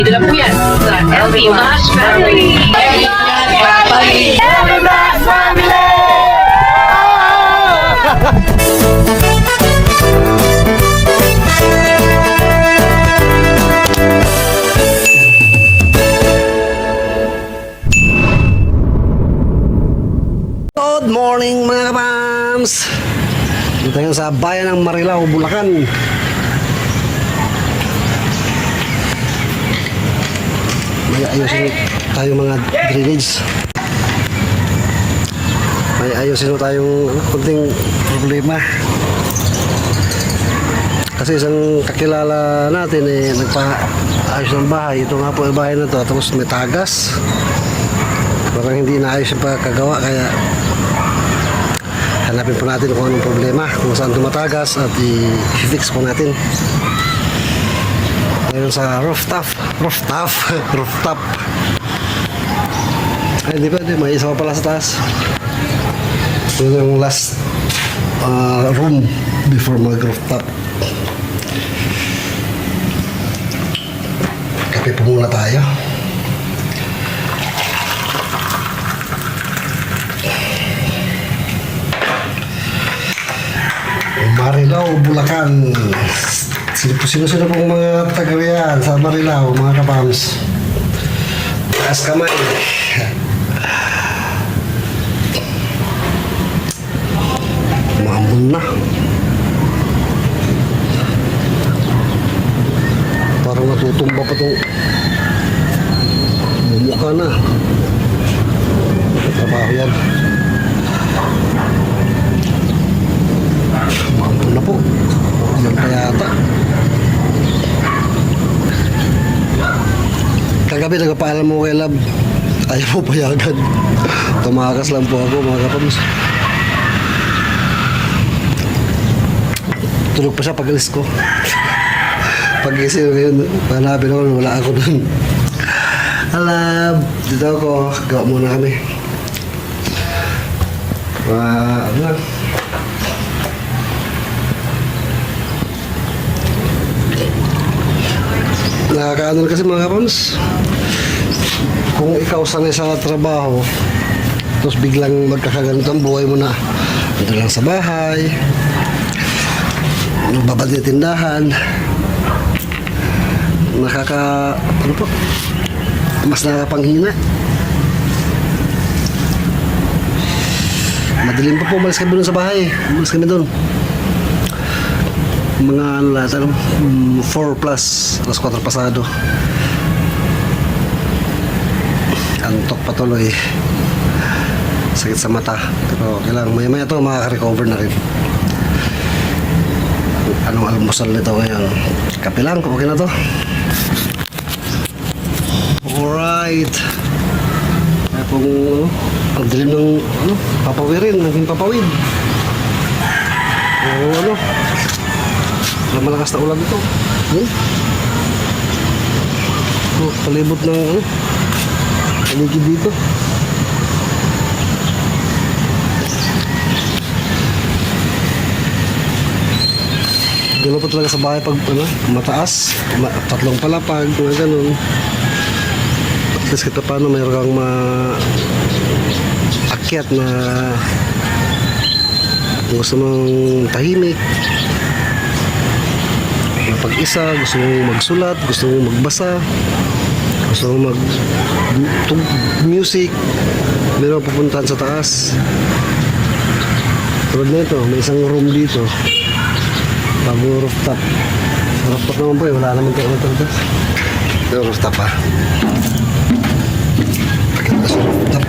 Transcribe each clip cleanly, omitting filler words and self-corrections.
Ito na po yan sa LV Mash Family. Good morning mga kapams! Dito tayo sa bayan ng Marilao, Bulacan. May ayusin tayo mga drainage. May ayusin tayong kunting problema. Kasi isang kakilala natin nagpa-ayos ng bahay. Ito nga po ang bahay na to. Tapos may tagas. Parang hindi naayos yung pagkagawa, kaya hanapin po natin kung anong problema, kung saan tumatagas, at i-fix po natin. Ngayon sa rooftop. Ay, di ba? May isa pa pala sa taas. Ito yung last room before mag-rooftop. Kape po muna tayo. Marilao, Bulacan. Sino pong mga taga-riyan sa Marilao, mga kapams? Taas kamay. Maambon na. Parang natutumba pa itong bumukha na. Trabaho yan. Maambon na po. Yan pa yata. Kagabi nagpaalam mo kay Lab, ayaw mo payagan. Tumakas lang po ako mga kapams. Tulog pa siya pag-alis ko. Pag-isip ngayon, hanapin ako, wala ako dun. Lab, dito ako, gawa muna kami. Ano lang. Nakakaano kasi mga kapams, kung ikaw sanay sa trabaho tapos biglang magkakaganito ang buhay mo na ito lang sa bahay, nagbabad na tindahan, mas nakapanghina. Madilim pa po, umalis kami doon sa bahay, umalis kami doon mga 4 plus, alas 4 pasado. Antok patuloy, sakit sa mata, pero okay lang, maya to makaka-recover na rin. Anong almusal nito ngayon? Kape lang, okay na to. Alright, kaya pong ang dilim ng papawirin, naging papawid. Malakas na ulan ito. Palibot ng paligid dito. Gano'n po talaga sa bahay pag mataas, tatlong palapag, mga gano'n. Tapos kita paano mayroon kang maakyat na gusto mong tahimik. Pag-isa, gusto mong magsulat, gusto mong magbasa, gusto mong music, meron pupuntahan sa taas. Tulad na ito, may isang room dito, bago rooftop. Rooftop naman po wala naman ito. Ito rooftop pa. Pagkita sa rooftop.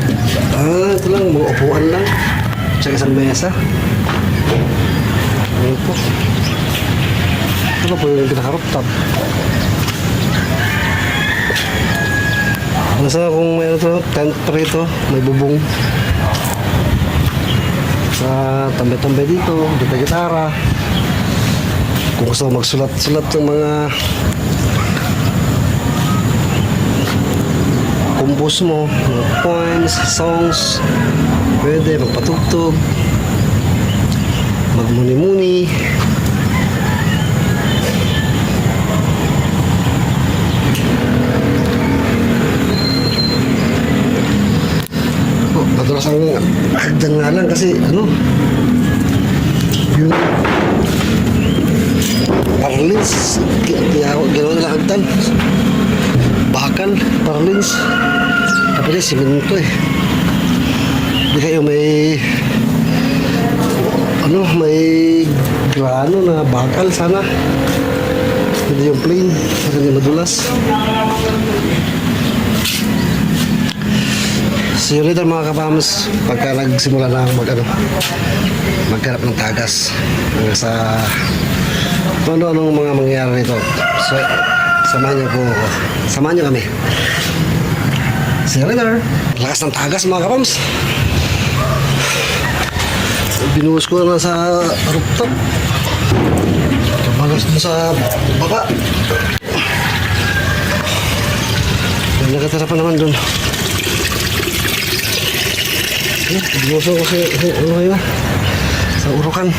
Ito lang, mga upuan lang. Tsaka isang mesa. Ano po? Ito po yung pinaka-rooftop. Nasa kung may tent pa rito, may bubong. Sa tambay-tambay dito, may gitara. Kung gusto magsulat-sulat ng mga compose mo, mga poems, songs, pwede magpatugtog, magmuni-muni. madulas ang hagdan nga lang kasi ano, yung parlins, ginawa nila hagdan. Bakal, parlins. Tapos yung siminto eh. Hindi kayo may ano, may grano na bakal sana. Hindi yung plain, hindi madulas. See you later mga kapams pagka nagsimula na maghanap ng tagas hanggang sa ano-anong mga mangyayari nito. So, samahan niyo po ako. Samahan niyo kami. See you later. Lakas ng tagas mga kapams. Binuhos ko na sa rooftop. Kabalas na sa baba. May nakatira pa naman doon. Binuhos ko sa ano kayo? Sa urukan.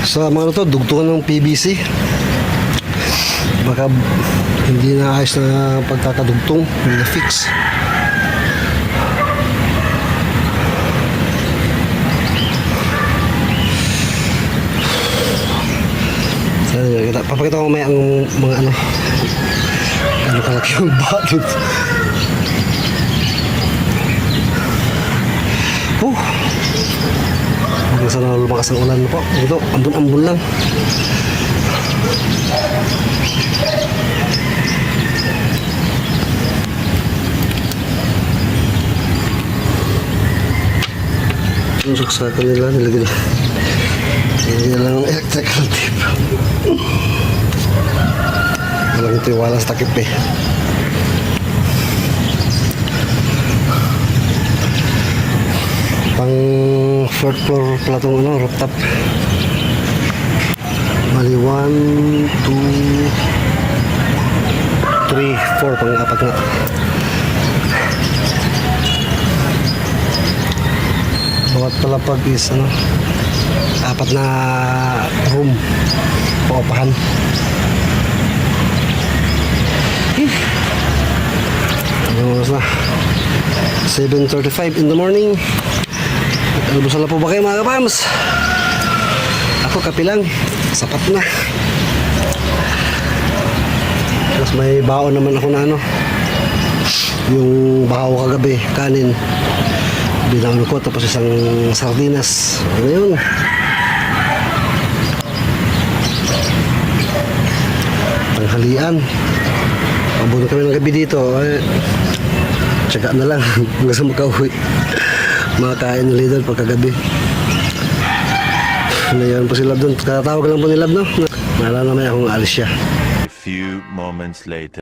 Sa mga to, dugtungan ng PVC. Baka hindi na ayos na pagkakadugtong, hindi na fix. Papakita ko mamaya ang mga ano kalaki yung bakit. Hanggang sa lumakas ang ulan po. Ito, ambon-ambon lang. Yung saksakan nila, nilagyan lang ang electrical tape. Walang tiwala sa takip eh. Pang fourth floor pala itong rooftop. Mali 1, 2, 3, 4 pang-apat nga. Bawat palapag is apat na room paupahan. Ano oras na? 7:35 in the morning. Almusal na po ba kayo mga kapams? Ako kape lang. Sapat na. Tapos may baon naman ako na yung bahaw kagabi, kanin. Binaon ko tapos isang sardinas. Ano yun? Tanghalian. Abot kami ng gabi dito. Tsaga na lang. Hanggang sa makauwi. Makakain ng Lidl pagkagabi. Ngayon po sila doon. Katawag lang po nila, no? Naalala naman akong alis siya. A few moments later.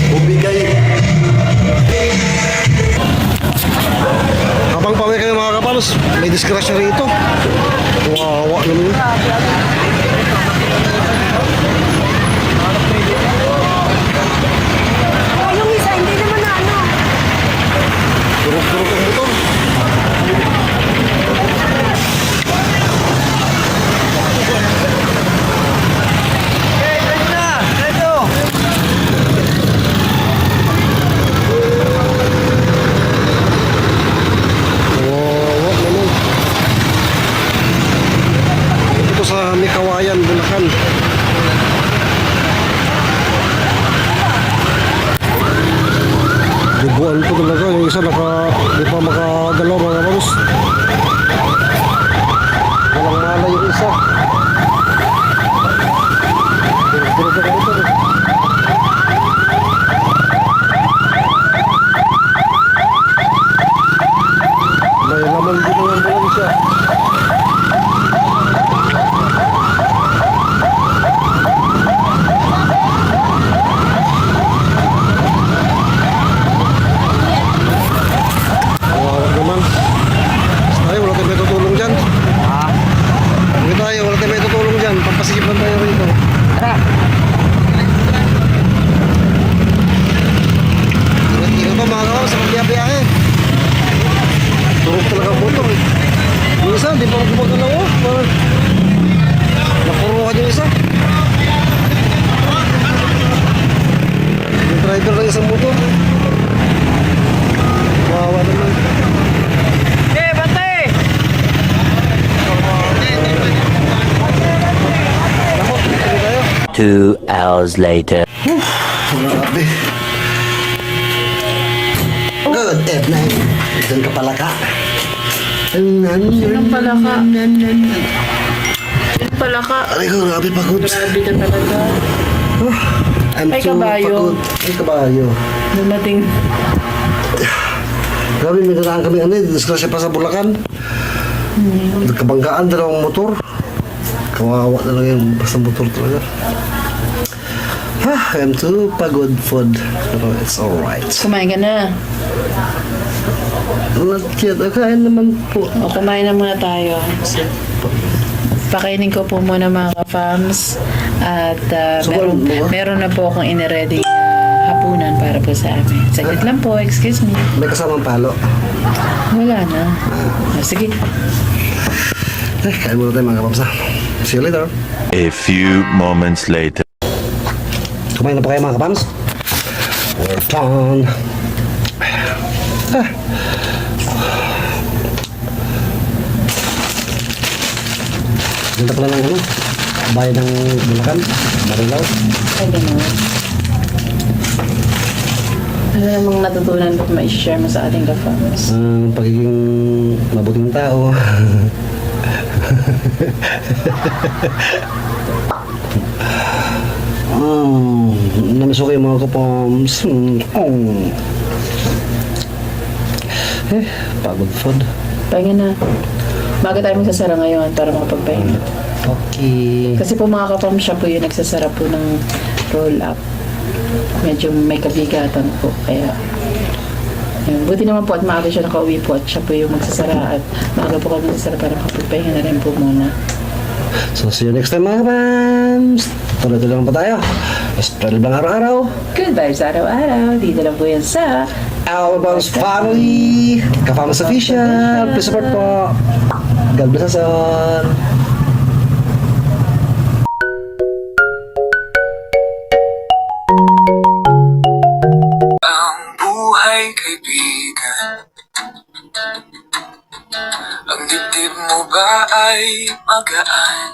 Bumigay. Habang pawi kayo mga kapalos, may disgrasya rito. Wawa naman yun. Yung isa, hindi naman na Turok-turok ang motor. Wawa naman. Ito sa Mikawayan, Bulacan. Duguan po talaga. Yung isa di pa makagalaw mga kapalos. Walang malay yung isa. Turok-turok ang motor. May laman din naman doon siya. Kawawa naman. Tayo, wala tayo may tutulong dyan. Hindi tayo. Yung isa, di pa gumagalaw oh. Parang napuruhan yung isa. Yung driver ng isang motor. Wawa naman. Eh, bantay! Ako, ano tayo? 2 hours later. Grabe. Good evening. Doon ka pala ka. Sinong pala ka? Sinong pala ka? Aray ko, grabe pagod. Grabe ka talaga. I'm Ay, too kabayo. pagod. Ay, kabayo. Dumating. Grabe, may naraan kami disgrasya pa sa Bulacan. Nagkabanggaan, dalawang motor. Kawawa talaga yung basta motor talaga. I'm too pagod food. Pero it's alright. Kumain ka na. Not yet. Kain naman po. O, kumain na muna tayo. So, pakainin ko po muna mga ka-fams. At Sobrang buwa. meron na po akong iniready na hapunan para po sa amin. Saglit lang po, excuse me. May kasamang palo. Wala na. Sige. Kain muna tayo mga kapamsa. See you later. A few moments later. Kumain na po kayo mga kapams? We're done. Ganda pala ng bayan ng Bulacan, Marilao. Ay, ganun. Ano namang natutunan ko ma-share mo sa ating ka-fams? Ang pagiging mabuting tao. Namiss ko kayo mga kapams. Pagod food. Pahinga na. Bago tayo magsasara ngayon para makapagpahinga. Okay. Kasi po mga kapam, siya po yung nagsasara po ng roll-up. Medyo may kabigatan po. Kaya, yun. Buti naman po at maaga siya nakauwi po at siya po yung magsasara at maaga po kami magsasara para makapagpahinga na rin po muna. So, see you next time mga kapams. Tuloy-tuloy lang pa tayo. Spread lang araw-araw. Good vibes araw-araw. Dito lang po yan sa Our Bounce Family. Kapams Official. Please support po. God bless us all. Ang buhay kaibigan, ang dibdib mo ba ay magaan?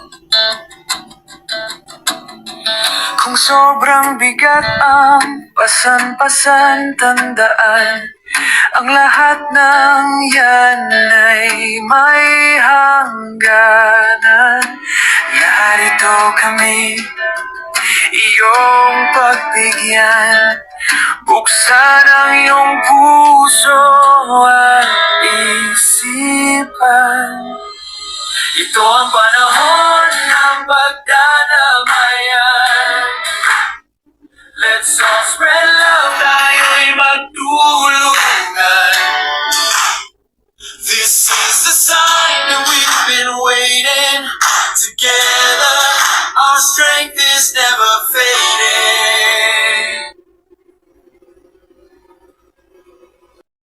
Kung sobrang bigat ang pasan-pasan, tandaan ang lahat ng yan ay may hangganan. Narito kami, iyong pagbigyan. Buksan ang iyong puso at isipan. Ito ang panahon